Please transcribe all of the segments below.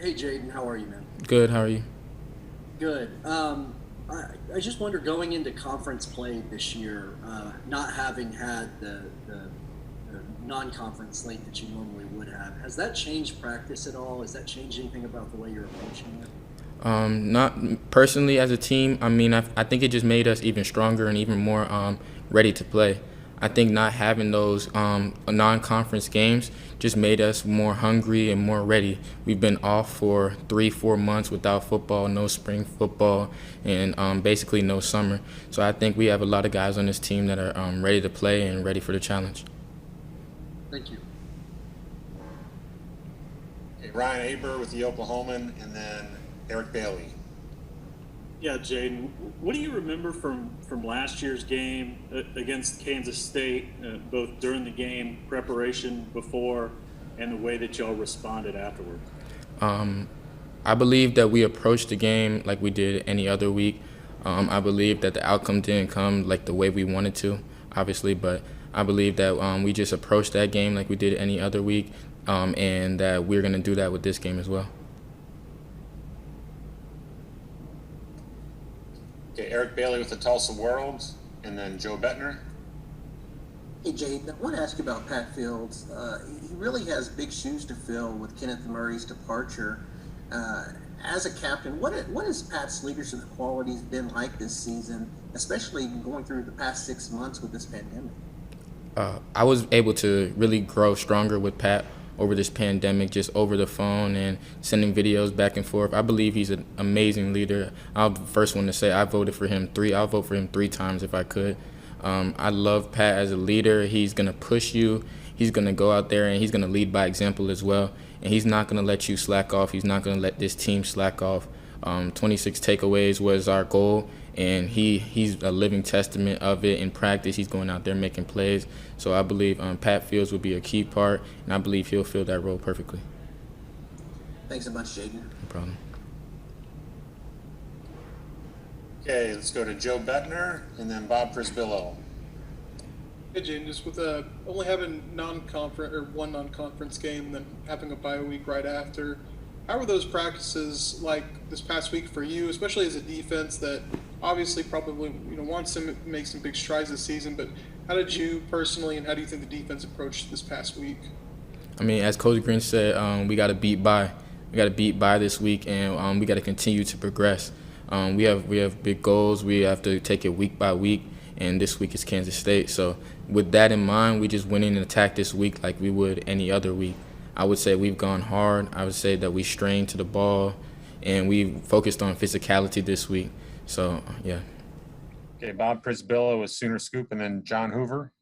Hey Jaden, how are you, man? Good. How are you? Good. I just wonder going into conference play this year, not having had the non-conference slate that you normally would have, has that changed practice at all? Has that changed anything about the way you're approaching it? Not personally as a team. I mean, I think it just made us even stronger and even more ready to play. I think not having those non-conference games just made us more hungry and more ready. We've been off for 3, 4 months without football, no spring football, and basically no summer. So I think we have a lot of guys on this team that are ready to play and ready for the challenge. Thank you. Okay, Ryan Aber with the Oklahoman, and then Eric Bailey. Yeah, Jaden, what do you remember from last year's game against Kansas State, both during the game, preparation before, and the way that y'all responded afterward? I believe that we approached the game like we did any other week. I believe that the outcome didn't come like the way we wanted to, obviously, but I believe that we just approached that game like we did any other week, and that we're going to do that with this game as well. Okay, Eric Bailey with the Tulsa World, and then Joe Bettner. Hey, Jade, I want to ask you about Pat Fields. He really has big shoes to fill with Kenneth Murray's departure. Uh, as a captain, what has Pat's leadership qualities been like this season, especially going through the past 6 months with this pandemic? I was able to really grow stronger with Pat over this pandemic, just over the phone and sending videos back and forth. I believe he's an amazing leader. I'm the first one to say I voted for him three. I'll vote for him 3 times if I could. I love Pat as a leader. He's gonna push you. He's gonna go out there and he's gonna lead by example as well. And he's not gonna let you slack off. He's not gonna let this team slack off. 26 takeaways was our goal, and he's a living testament of it in practice. He's going out there making plays. So I believe Pat Fields will be a key part, and I believe he'll fill that role perfectly. Thanks so much, Jaden. No problem. Okay, let's go to Joe Bettner, and then Bob Frisbillo. Hey, Jaden, just with only having non-conference or one non-conference game, then having a bye week right after, how were those practices like this past week for you, especially as a defense that obviously probably wants to make some big strides this season? But how did you personally, and how do you think the defense approached this past week? I mean, as Coach Green said, we got to beat by. We got to beat by this week, and we got to continue to progress. We have big goals. We have to take it week by week, and this week is Kansas State. So with that in mind, we just went in and attacked this week like we would any other week. I would say we've gone hard. I would say that we strained to the ball, and we focused on physicality this week. So, yeah. Okay, Bob Frisbillo with Sooner Scoop, and then John Hoover.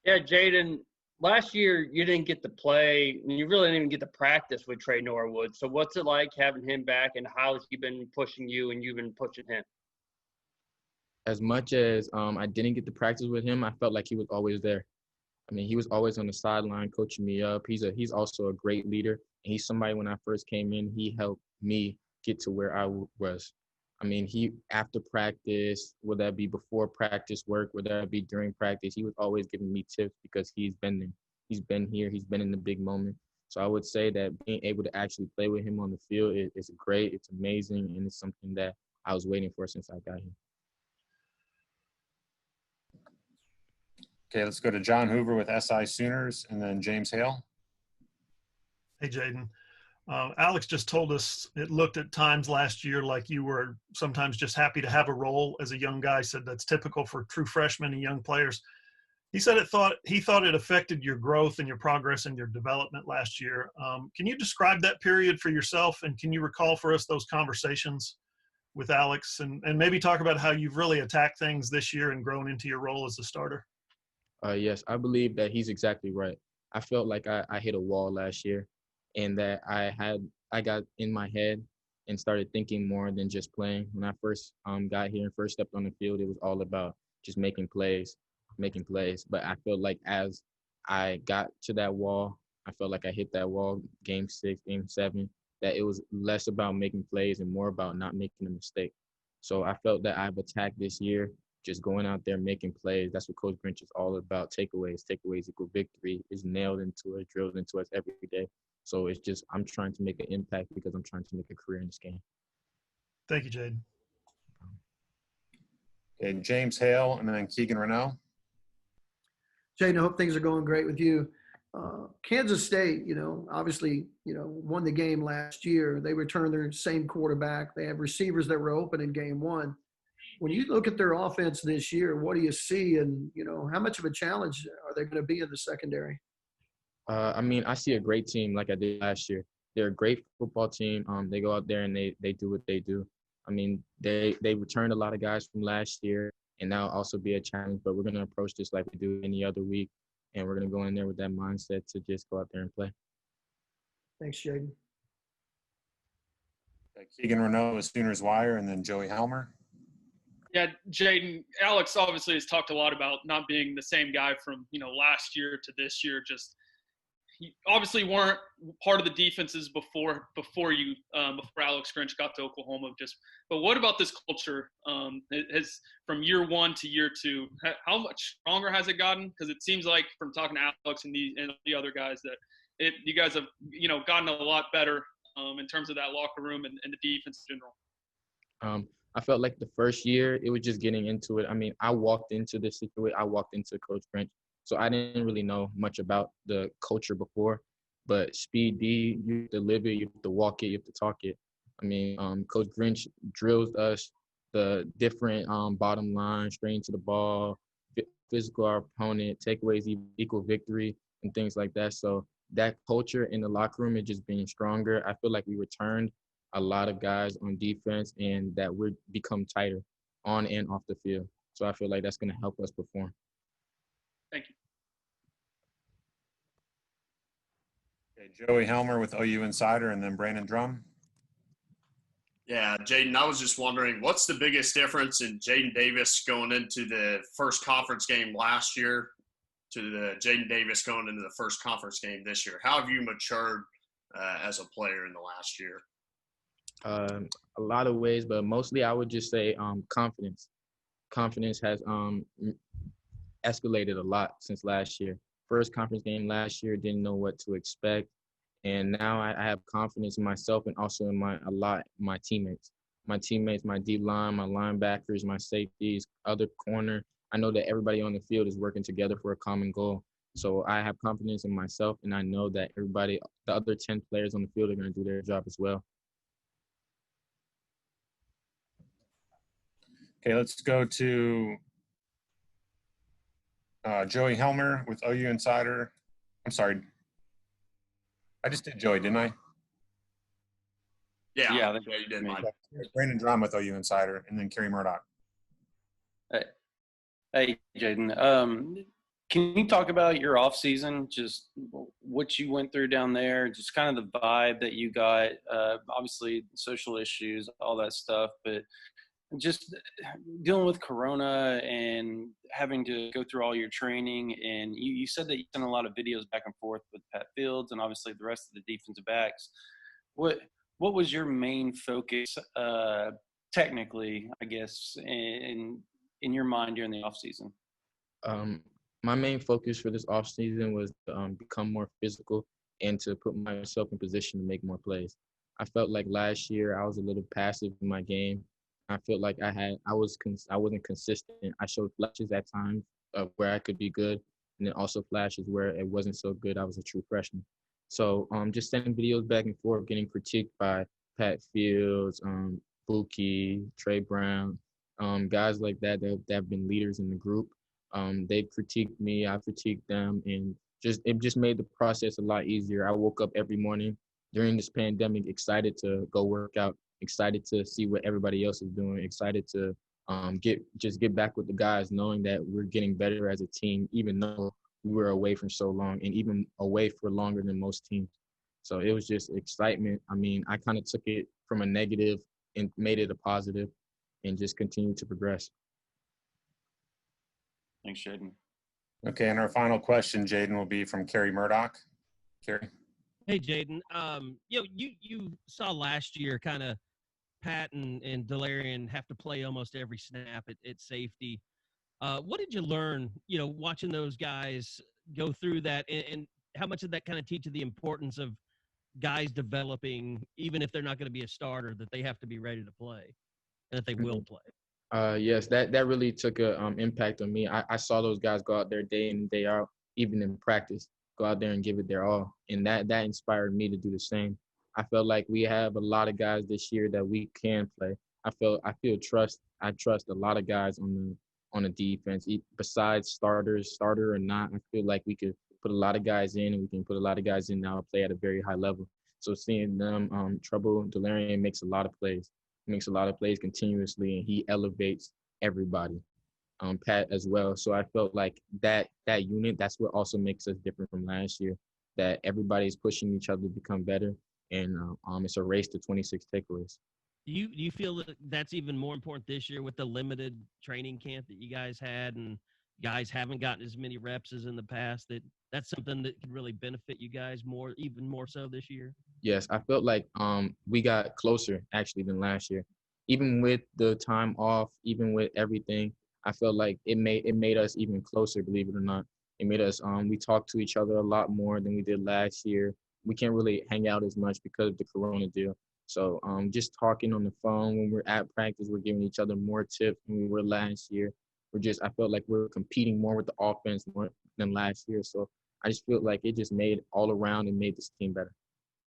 Yeah, Jaden, last year you didn't get to play, and you really didn't even get to practice with Trey Norwood. So what's it like having him back, and how's he been pushing you and you've been pushing him? As much as I didn't get to practice with him, I felt like he was always there. I mean, he was always on the sideline coaching me up. He's also a great leader. And he's somebody, when I first came in, he helped me get to where I was. I mean, he after practice, would that be before practice work, would that be during practice, he was always giving me tips because he's been there. He's been here. He's been in the big moment. So I would say that being able to actually play with him on the field is great. It's amazing, and it's something that I was waiting for since I got here. Okay, let's go to John Hoover with SI Sooners, and then James Hale. Hey, Jaden. Alex just told us it looked at times last year like you were sometimes just happy to have a role as a young guy. Said that's typical for true freshmen and young players. He said he thought it affected your growth and your progress and your development last year. Can you describe that period for yourself, and can you recall for us those conversations with Alex, and maybe talk about how you've really attacked things this year and grown into your role as a starter? Yes, I believe that he's exactly right. I felt like I hit a wall last year, and that I got in my head and started thinking more than just playing. When I first got here and first stepped on the field, it was all about just making plays, making plays. But I felt like as I got to that wall, I felt like I hit that wall game 6, game 7, that it was less about making plays and more about not making a mistake. So I felt that I've attacked this year, just going out there making plays. That's what Coach Grinch is all about. Takeaways. Takeaways equal victory is nailed into us, drilled into us every day. So it's just I'm trying to make an impact because I'm trying to make a career in this game. Thank you, Jaden. Okay, James Hale and then Keegan Renault. Jaden, I hope things are going great with you. Kansas State, obviously, won the game last year. They returned their same quarterback. They have receivers that were open in game one. When you look at their offense this year, what do you see? And, how much of a challenge are they going to be in the secondary? I see a great team like I did last year. They're a great football team. They go out there and they do what they do. They returned a lot of guys from last year, and that'll also be a challenge. But we're going to approach this like we do any other week, and we're going to go in there with that mindset to just go out there and play. Thanks, Jaden. Keegan Renault with Sooners Wire, and then Joey Helmer. Yeah, Jaden, Alex obviously has talked a lot about not being the same guy from, last year to this year. Just you obviously weren't part of the defenses before Alex Grinch got to Oklahoma. But what about this culture? Has from year one to year two, how much stronger has it gotten? Because it seems like from talking to Alex and the other guys that you guys have gotten a lot better in terms of that locker room and the defense in general. I felt like the first year it was just getting into it. I walked into this situation. I walked into Coach Grinch. So I didn't really know much about the culture before, but speed D, you have to live it, you have to walk it, you have to talk it. Coach Grinch drills us the different bottom line, straight into the ball, physical our opponent, takeaways equal victory, and things like that. So that culture in the locker room is just being stronger. I feel like we returned a lot of guys on defense and that we're become tighter on and off the field. So I feel like that's going to help us perform. Thank you. Okay, Joey Helmer with OU Insider, and then Brandon Drum. Yeah, Jaden, I was just wondering, what's the biggest difference in Jaden Davis going into the first conference game last year to the Jaden Davis going into the first conference game this year? How have you matured as a player in the last year? A lot of ways, but mostly I would just say confidence. Confidence has escalated a lot since last year. First conference game last year, didn't know what to expect, and now I have confidence in myself and also in my teammates. My teammates, my D line, my linebackers, my safeties, other corner. I know that everybody on the field is working together for a common goal. So I have confidence in myself, and I know that the other 10 players on the field are going to do their job as well. Okay, let's go to Joey Helmer with OU Insider. I'm sorry. I just did Joey, didn't I? Yeah, you did, Mike. Brandon Drum with OU Insider, and then Kerry Murdoch. Hey, Jaden. Can you talk about your off season, just what you went through down there, just kind of the vibe that you got, obviously social issues, all that stuff, but just dealing with Corona and having to go through all your training. And you said that you sent a lot of videos back and forth with Pat Fields and obviously the rest of the defensive backs. What was your main focus, technically, I guess, in your mind during the off season? My main focus for this off season was to become more physical and to put myself in position to make more plays. I felt like last year I was a little passive in my game. I felt like I wasn't consistent. I showed flashes at times of where I could be good, and then also flashes where it wasn't so good. I was a true freshman. So just sending videos back and forth, getting critiqued by Pat Fields, Buki, Trey Brown, guys like that have been leaders in the group. They've critiqued me, I've critiqued them, and it just made the process a lot easier. I woke up every morning during this pandemic excited to go work out, excited to see what everybody else is doing, excited to get back with the guys, knowing that we're getting better as a team, even though we were away for so long and even away for longer than most teams. So it was just excitement. I kind of took it from a negative and made it a positive and just continued to progress. Thanks, Jaden. Okay, and our final question, Jaden, will be from Kerry Murdoch. Kerry. Hey, Jaden. You saw last year kind of Pat and Delarian have to play almost every snap at safety. What did you learn, watching those guys go through that, and how much did that kind of teach you the importance of guys developing, even if they're not going to be a starter, that they have to be ready to play and that they will play? Yes, that really took a impact on me. I saw those guys go out there day in and day out, even in practice, go out there and give it their all, and that inspired me to do the same. I felt like we have a lot of guys this year that we can play. I trust a lot of guys on the defense. Besides starter or not, I feel like we could put a lot of guys in, and we can put a lot of guys in now play at a very high level. So seeing them trouble Delarian makes a lot of plays. He makes a lot of plays continuously, and he elevates everybody. Pat as well. So I felt like that unit, that's what also makes us different from last year. That everybody's pushing each other to become better, and it's a race to 26 takeaways. Do you feel that that's even more important this year with the limited training camp that you guys had, and guys haven't gotten as many reps as in the past, that's something that could really benefit you guys more, even more so this year? Yes, I felt like we got closer actually than last year. Even with the time off, even with everything, I felt like it made us even closer, believe it or not. It made us we talked to each other a lot more than we did last year. We can't really hang out as much because of the corona deal. So just talking on the phone when we're at practice, we're giving each other more tips than we were last year. I felt like we're competing more with the offense more than last year. So I just feel like it just made all around and made this team better.